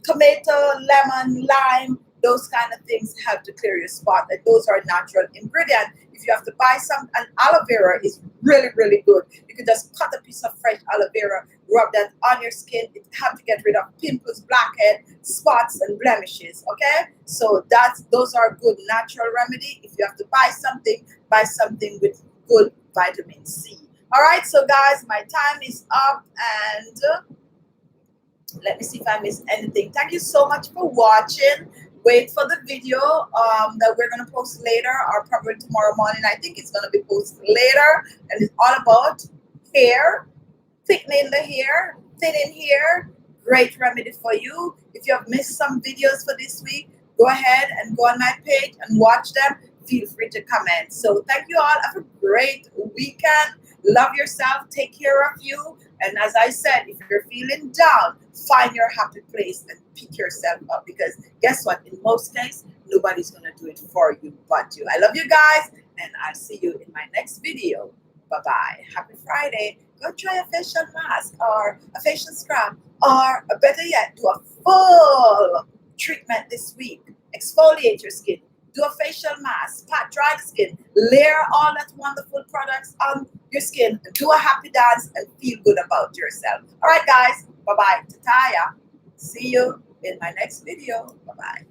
Speaker 1: Tomato, lemon, lime, those kind of things help to clear your spot. And those are natural ingredients. If you have to buy some, and aloe vera is really, really good. You can just cut a piece of fresh aloe vera, rub that on your skin. It helps to get rid of pimples, blackhead, spots, and blemishes. Okay, so those are good natural remedy. If you have to buy something with good vitamin C. All right, so guys, my time is up, and let me see if I missed anything. Thank you so much for watching. Wait for the video that we're going to post later, or probably tomorrow morning. I think it's going to be posted later. And it's all about hair, thickening the hair, thinning hair. Great remedy for you. If you have missed some videos for this week, go ahead and go on my page and watch them. Feel free to comment. So thank you all. Have a great weekend. Love yourself. Take care of you. And as I said, if you're feeling down, find your happy place and pick yourself up, because guess what? In most cases, nobody's going to do it for you but you. I love you guys, and I'll see you in my next video. Bye-bye. Happy Friday. Go try a facial mask or a facial scrub, or better yet, do a full treatment this week. Exfoliate your skin. Do a facial mask, pat dry skin, layer all that wonderful products on your skin, do a happy dance, and feel good about yourself. All right, guys. Bye-bye. Tataya. See you in my next video. Bye-bye.